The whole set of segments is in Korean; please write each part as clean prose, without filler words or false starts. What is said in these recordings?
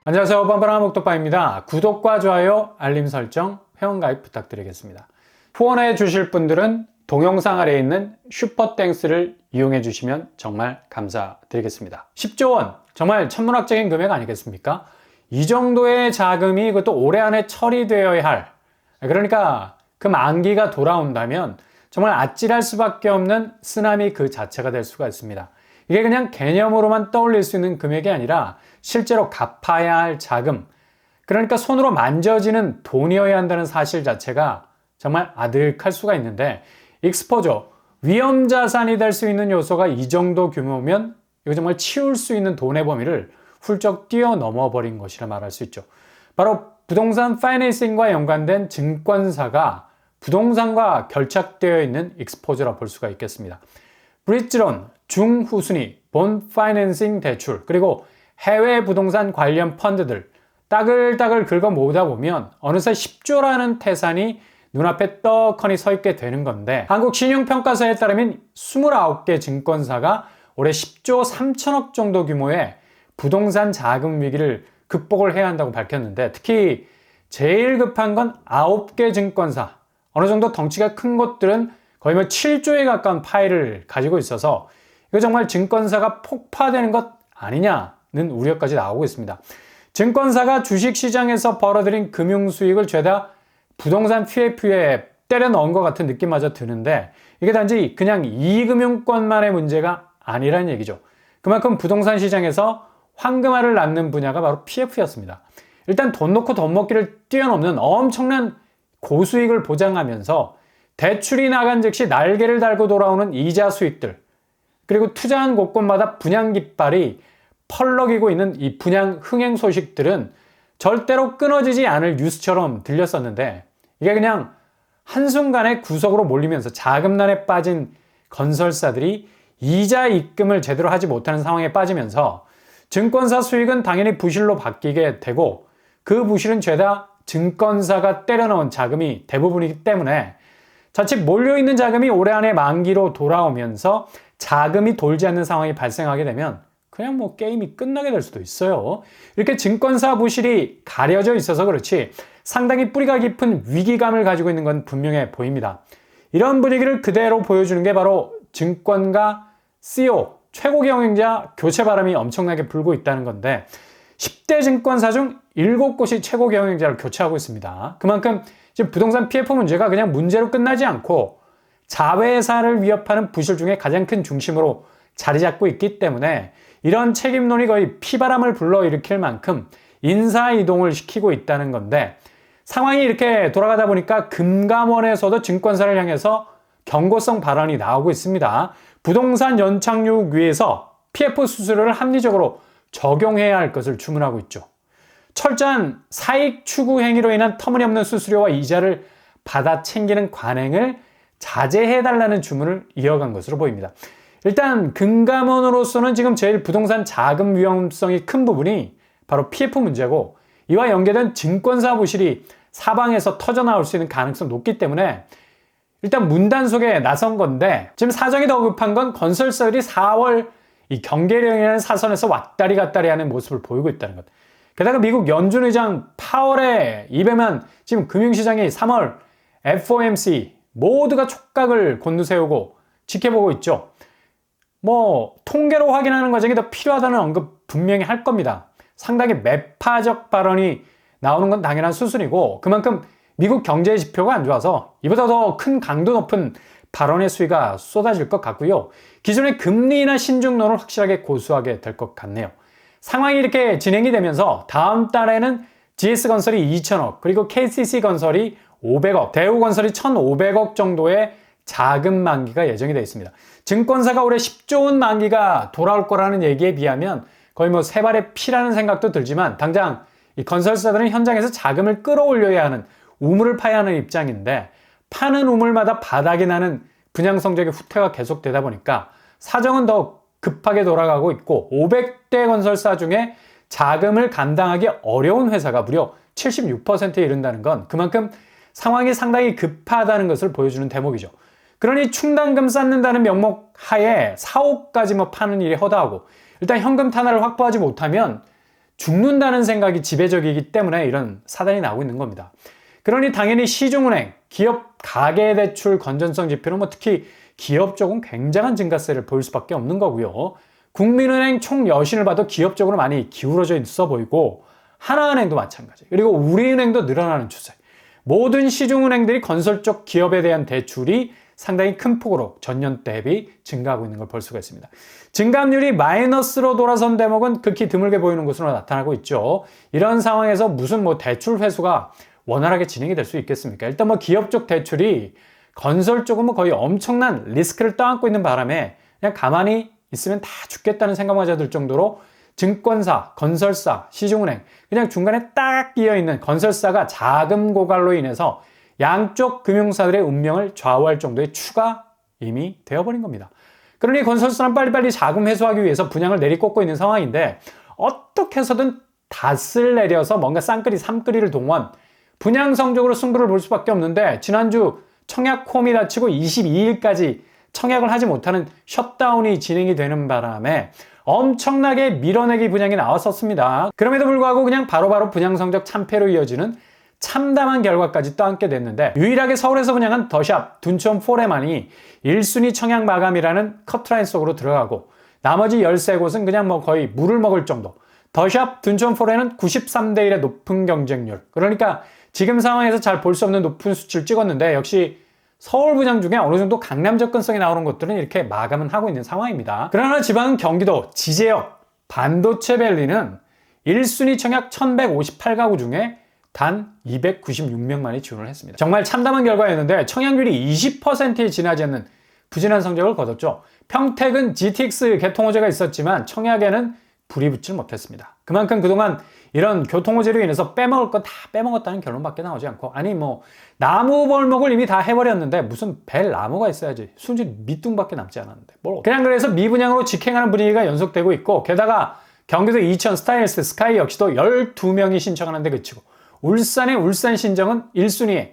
안녕하세요. 뻔뻔한 목독바입니다. 구독과 좋아요, 알림 설정, 회원가입 부탁드리겠습니다. 후원해 주실 분들은 동영상 아래에 있는 슈퍼땡스를 이용해 주시면 정말 감사드리겠습니다. 10조 원, 정말 천문학적인 금액 아니겠습니까? 이 정도의 자금이 그것도 올해 안에 처리되어야 할, 그러니까 그 만기가 돌아온다면 정말 아찔할 수밖에 없는 쓰나미 그 자체가 될 수가 있습니다. 이게 그냥 개념으로만 떠올릴 수 있는 금액이 아니라 실제로 갚아야 할 자금, 그러니까 손으로 만져지는 돈이어야 한다는 사실 자체가 정말 아득할 수가 있는데, 익스포저, 위험 자산이 될 수 있는 요소가 이 정도 규모면 이거 정말 치울 수 있는 돈의 범위를 훌쩍 뛰어넘어 버린 것이라 말할 수 있죠. 바로 부동산 파이낸싱과 연관된 증권사가 부동산과 결착되어 있는 익스포저라 볼 수가 있겠습니다. 브릿지론, 중후순위, 본 파이낸싱 대출, 그리고 해외 부동산 관련 펀드들 따글따글 긁어 모으다 보면 어느새 10조라는 태산이 눈앞에 떡하니 서 있게 되는 건데, 한국신용평가사에 따르면 29개 증권사가 올해 10조 3천억 정도 규모의 부동산 자금 위기를 극복을 해야 한다고 밝혔는데, 특히 제일 급한 건 9개 증권사, 어느 정도 덩치가 큰 곳들은 거의 7조에 가까운 파일을 가지고 있어서 이거 정말 증권사가 폭파되는 것 아니냐는 우려까지 나오고 있습니다. 증권사가 주식시장에서 벌어들인 금융수익을 죄다 부동산 PF에 때려 넣은 것 같은 느낌마저 드는데, 이게 단지 그냥 이금융권만의 문제가 아니라는 얘기죠. 그만큼 부동산 시장에서 황금알을 낳는 분야가 바로 PF였습니다. 일단 돈 놓고 돈 먹기를 뛰어넘는 엄청난 고수익을 보장하면서 대출이 나간 즉시 날개를 달고 돌아오는 이자 수익들, 그리고 투자한 곳곳마다 분양 깃발이 펄럭이고 있는 이 분양 흥행 소식들은 절대로 끊어지지 않을 뉴스처럼 들렸었는데, 이게 그냥 한순간에 구석으로 몰리면서 자금난에 빠진 건설사들이 이자 입금을 제대로 하지 못하는 상황에 빠지면서 증권사 수익은 당연히 부실로 바뀌게 되고, 그 부실은 죄다 증권사가 때려넣은 자금이 대부분이기 때문에 자칫 몰려있는 자금이 올해 안에 만기로 돌아오면서 자금이 돌지 않는 상황이 발생하게 되면 그냥 게임이 끝나게 될 수도 있어요. 이렇게 증권사 부실이 가려져 있어서 그렇지 상당히 뿌리가 깊은 위기감을 가지고 있는 건 분명해 보입니다. 이런 분위기를 그대로 보여주는 게 바로 증권가 CEO, 최고 경영자 교체 바람이 엄청나게 불고 있다는 건데, 10대 증권사 중 7곳이 최고 경영자를 교체하고 있습니다. 그만큼 지금 부동산 PF 문제가 그냥 문제로 끝나지 않고 자회사를 위협하는 부실 중에 가장 큰 중심으로 자리 잡고 있기 때문에 이런 책임론이 거의 피바람을 불러일으킬 만큼 인사 이동을 시키고 있다는 건데, 상황이 이렇게 돌아가다 보니까 금감원에서도 증권사를 향해서 경고성 발언이 나오고 있습니다. 부동산 연착륙 위에서 PF 수수료를 합리적으로 적용해야 할 것을 주문하고 있죠. 철저한 사익 추구 행위로 인한 터무니없는 수수료와 이자를 받아 챙기는 관행을 자제해달라는 주문을 이어간 것으로 보입니다. 일단 금감원으로서는 지금 제일 부동산 자금 위험성이 큰 부분이 바로 PF 문제고, 이와 연계된 증권사 부실이 사방에서 터져나올 수 있는 가능성이 높기 때문에 일단 문단속에 나선 건데, 지금 사정이 더 급한 건 건설사들이 4월 이 경계령이라는 사선에서 왔다리 갔다리 하는 모습을 보이고 있다는 것. 게다가 미국 연준 의장 파월의 입에만 지금 금융시장이 3월 FOMC 모두가 촉각을 곤두세우고 지켜보고 있죠. 통계로 확인하는 과정이 더 필요하다는 언급 분명히 할 겁니다. 상당히 매파적 발언이 나오는 건 당연한 수순이고, 그만큼 미국 경제 지표가 안 좋아서 이보다 더 큰 강도 높은 발언의 수위가 쏟아질 것 같고요. 기존의 금리나 신중론을 확실하게 고수하게 될 것 같네요. 상황이 이렇게 진행이 되면서 다음 달에는 GS건설이 2천억, 그리고 KCC건설이 500억, 대우건설이 1,500억 정도의 자금 만기가 예정이 되어 있습니다. 증권사가 올해 10조 원 만기가 돌아올 거라는 얘기에 비하면 거의 세 발의 피라는 생각도 들지만, 당장 이 건설사들은 현장에서 자금을 끌어올려야 하는 우물을 파야 하는 입장인데, 파는 우물마다 바닥이 나는 분양 성적의 후퇴가 계속되다 보니까 사정은 더 급하게 돌아가고 있고, 500대 건설사 중에 자금을 감당하기 어려운 회사가 무려 76%에 이른다는 건 그만큼 상황이 상당히 급하다는 것을 보여주는 대목이죠. 그러니 충당금 쌓는다는 명목 하에 사옥까지 파는 일이 허다하고, 일단 현금 탄화를 확보하지 못하면 죽는다는 생각이 지배적이기 때문에 이런 사단이 나오고 있는 겁니다. 그러니 당연히 시중은행, 기업 가계대출 건전성 지표는 특히 기업 쪽은 굉장한 증가세를 보일 수밖에 없는 거고요. 국민은행 총 여신을 봐도 기업 쪽으로 많이 기울어져 있어 보이고 하나은행도 마찬가지. 그리고 우리은행도 늘어나는 추세. 모든 시중은행들이 건설 쪽 기업에 대한 대출이 상당히 큰 폭으로 전년 대비 증가하고 있는 걸 볼 수가 있습니다. 증감률이 마이너스로 돌아선 대목은 극히 드물게 보이는 것으로 나타나고 있죠. 이런 상황에서 무슨 대출 회수가 원활하게 진행이 될 수 있겠습니까? 일단 기업 쪽 대출이 건설 쪽은 거의 엄청난 리스크를 떠안고 있는 바람에 그냥 가만히 있으면 다 죽겠다는 생각마저 들 정도로 증권사, 건설사, 시중은행 그냥 중간에 딱 끼어있는 건설사가 자금 고갈로 인해서 양쪽 금융사들의 운명을 좌우할 정도의 추가 이미 되어버린 겁니다. 그러니 건설사는 빨리빨리 자금 회수하기 위해서 분양을 내리꽂고 있는 상황인데 어떻게 해서든 닷을 내려서 뭔가 쌍끌이, 삼끌이를 동원 분양 성적으로 승부를 볼 수밖에 없는데 지난주 청약 홈이 닫히고 22일까지 청약을 하지 못하는 셧다운이 진행이 되는 바람에 엄청나게 밀어내기 분양이 나왔었습니다. 그럼에도 불구하고 그냥 바로바로 분양 성적 참패로 이어지는 참담한 결과까지 떠안게 됐는데 유일하게 서울에서 분양한 더샵, 둔촌4레만이 1순위 청약 마감이라는 커트라인 속으로 들어가고 나머지 13곳은 그냥 거의 물을 먹을 정도. 더샵, 둔촌4레는 93대 1의 높은 경쟁률. 그러니까 지금 상황에서 잘 볼 수 없는 높은 수치를 찍었는데 역시 서울 분양 중에 어느 정도 강남 접근성이 나오는 곳들은 이렇게 마감은 하고 있는 상황입니다. 그러나 지방은 경기도, 지제역, 반도체밸리는 1순위 청약 1158가구 중에 단 296명만이 지원을 했습니다. 정말 참담한 결과였는데 청약률이 20%에 지나지 않는 부진한 성적을 거뒀죠. 평택은 GTX 개통호재가 있었지만 청약에는 불이 붙질 못했습니다. 그만큼 그동안 이런 교통호재로 인해서 빼먹을 건 다 빼먹었다는 결론밖에 나오지 않고 아니 나무 벌목을 이미 다 해버렸는데 무슨 벨 나무가 있어야지 순진 밑둥밖에 남지 않았는데 그냥 그래서 미분양으로 직행하는 분위기가 연속되고 있고 게다가 경기도 이천 스타일스 스카이 역시도 12명이 신청하는데 그치고 울산의 울산신정은 1순위에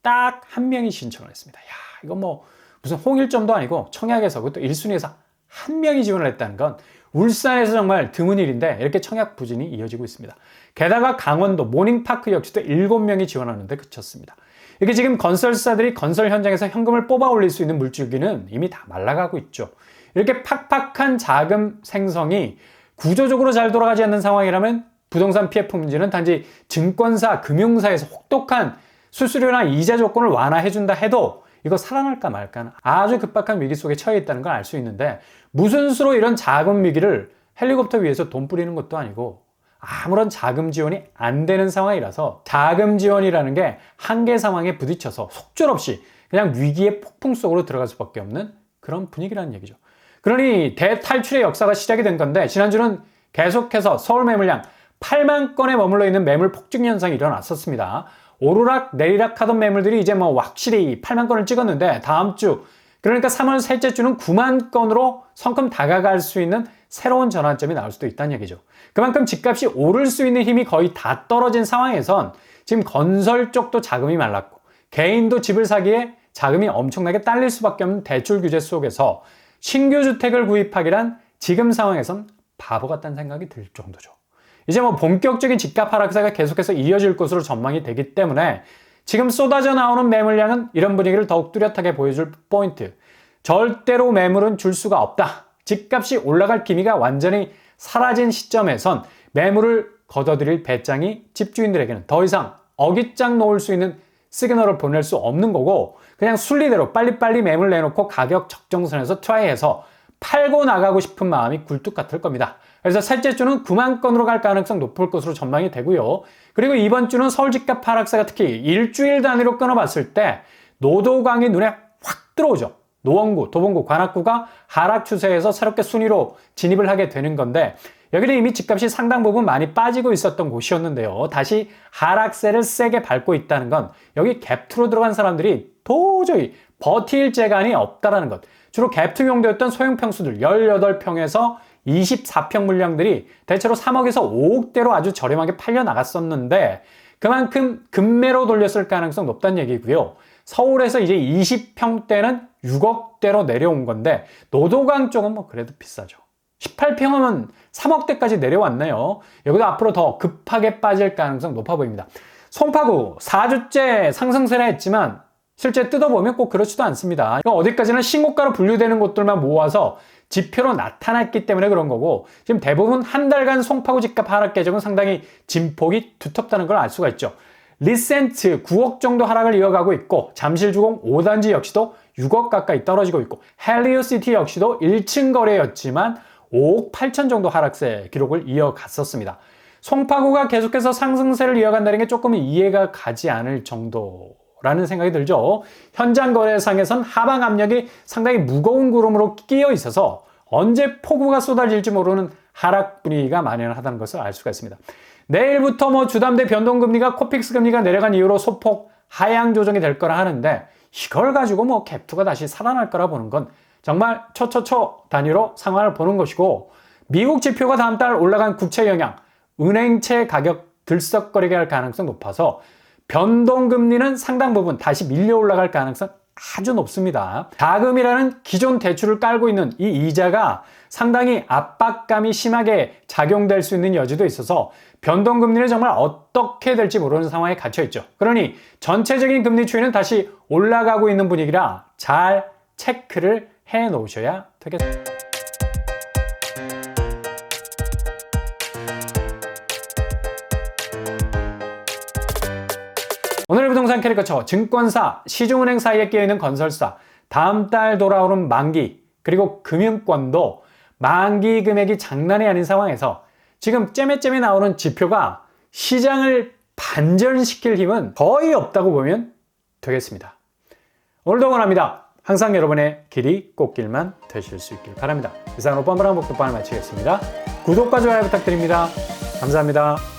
딱 한 명이 신청을 했습니다. 야, 이거 무슨 홍일점도 아니고 청약에서 그것도 1순위에서 한 명이 지원을 했다는 건 울산에서 정말 드문 일인데 이렇게 청약 부진이 이어지고 있습니다. 게다가 강원도 모닝파크 역시도 7명이 지원하는데 그쳤습니다. 이게 지금 건설사들이 건설 현장에서 현금을 뽑아 올릴 수 있는 물줄기는 이미 다 말라가고 있죠. 이렇게 팍팍한 자금 생성이 구조적으로 잘 돌아가지 않는 상황이라면 부동산 PF 문제는 단지 증권사, 금융사에서 혹독한 수수료나 이자 조건을 완화해준다 해도 이거 살아날까 말까 아주 급박한 위기 속에 처해 있다는 걸 알 수 있는데 무슨 수로 이런 자금 위기를 헬리콥터 위에서 돈 뿌리는 것도 아니고 아무런 자금 지원이 안 되는 상황이라서 자금 지원이라는 게 한계 상황에 부딪혀서 속절없이 그냥 위기의 폭풍 속으로 들어갈 수밖에 없는 그런 분위기라는 얘기죠. 그러니 대탈출의 역사가 시작이 된 건데 지난주는 계속해서 서울 매물량 8만 건에 머물러 있는 매물 폭증 현상이 일어났었습니다. 오르락 내리락 하던 매물들이 이제 확실히 8만 건을 찍었는데 다음 주 그러니까 3월 셋째 주는 9만 건으로 성큼 다가갈 수 있는 새로운 전환점이 나올 수도 있다는 얘기죠. 그만큼 집값이 오를 수 있는 힘이 거의 다 떨어진 상황에선 지금 건설 쪽도 자금이 말랐고 개인도 집을 사기에 자금이 엄청나게 딸릴 수밖에 없는 대출 규제 속에서 신규 주택을 구입하기란 지금 상황에선 바보 같다는 생각이 들 정도죠. 이제 본격적인 집값 하락세가 계속해서 이어질 것으로 전망이 되기 때문에 지금 쏟아져 나오는 매물량은 이런 분위기를 더욱 뚜렷하게 보여줄 포인트. 절대로 매물은 줄 수가 없다. 집값이 올라갈 기미가 완전히 사라진 시점에선 매물을 걷어들일 배짱이 집주인들에게는 더 이상 어깃장 놓을 수 있는 시그널을 보낼 수 없는 거고 그냥 순리대로 빨리빨리 매물 내놓고 가격 적정선에서 트라이해서 팔고 나가고 싶은 마음이 굴뚝 같을 겁니다. 그래서 셋째 주는 9만 건으로 갈 가능성 높을 것으로 전망이 되고요. 그리고 이번 주는 서울 집값 하락세가 특히 일주일 단위로 끊어봤을 때 노도강이 눈에 확 들어오죠. 노원구, 도봉구, 관악구가 하락 추세에서 새롭게 순위로 진입을 하게 되는 건데 여기는 이미 집값이 상당 부분 많이 빠지고 있었던 곳이었는데요. 다시 하락세를 세게 밟고 있다는 건 여기 갭투로 들어간 사람들이 도저히 버틸 재간이 없다는 것. 주로 갭투 용도였던 소형 평수들 18평에서 24평 물량들이 대체로 3억에서 5억대로 아주 저렴하게 팔려 나갔었는데 그만큼 급매로 돌렸을 가능성 높다는 얘기고요. 서울에서 이제 20평대는 6억대로 내려온 건데 노도강 쪽은 그래도 비싸죠. 18평이면 3억대까지 내려왔네요. 여기도 앞으로 더 급하게 빠질 가능성 높아 보입니다. 송파구 4주째 상승세를 했지만 실제 뜯어보면 꼭 그렇지도 않습니다. 어디까지나 신고가로 분류되는 곳들만 모아서 지표로 나타났기 때문에 그런 거고, 지금 대부분 한 달간 송파구 집값 하락 계정은 상당히 진폭이 두텁다는 걸 알 수가 있죠. 리센트 9억 정도 하락을 이어가고 있고, 잠실주공 5단지 역시도 6억 가까이 떨어지고 있고, 헬리오시티 역시도 1층 거래였지만 5억 8천 정도 하락세 기록을 이어갔었습니다. 송파구가 계속해서 상승세를 이어간다는 게 조금 이해가 가지 않을 정도라는 생각이 들죠. 현장 거래상에선 하방 압력이 상당히 무거운 구름으로 끼어 있어서 언제 폭우가 쏟아질지 모르는 하락 분위기가 만연하다는 것을 알 수가 있습니다. 내일부터 주담대 변동금리가 코픽스 금리가 내려간 이후로 소폭 하향 조정이 될 거라 하는데, 이걸 가지고 갭투가 다시 살아날 거라 보는 건 정말 초초초 단위로 상황을 보는 것이고, 미국 지표가 다음 달 올라간 국채 영향, 은행채 가격 들썩거리게 할 가능성 높아서 변동금리는 상당 부분 다시 밀려 올라갈 가능성 아주 높습니다. 자금이라는 기존 대출을 깔고 있는 이 이자가 상당히 압박감이 심하게 작용될 수 있는 여지도 있어서 변동금리는 정말 어떻게 될지 모르는 상황에 갇혀 있죠. 그러니 전체적인 금리 추이는 다시 올라가고 있는 분위기라 잘 체크를 해 놓으셔야 되겠습니다. 오늘의 부동산 캐리커처, 증권사, 시중은행 사이에 끼어있는 건설사, 다음 달 돌아오는 만기, 그리고 금융권도 만기 금액이 장난이 아닌 상황에서 지금 째매째매 나오는 지표가 시장을 반전시킬 힘은 거의 없다고 보면 되겠습니다. 오늘도 응원합니다. 항상 여러분의 길이 꽃길만 되실 수 있길 바랍니다. 이상으로 뻔뻔한 복덕방을 마치겠습니다. 구독과 좋아요 부탁드립니다. 감사합니다.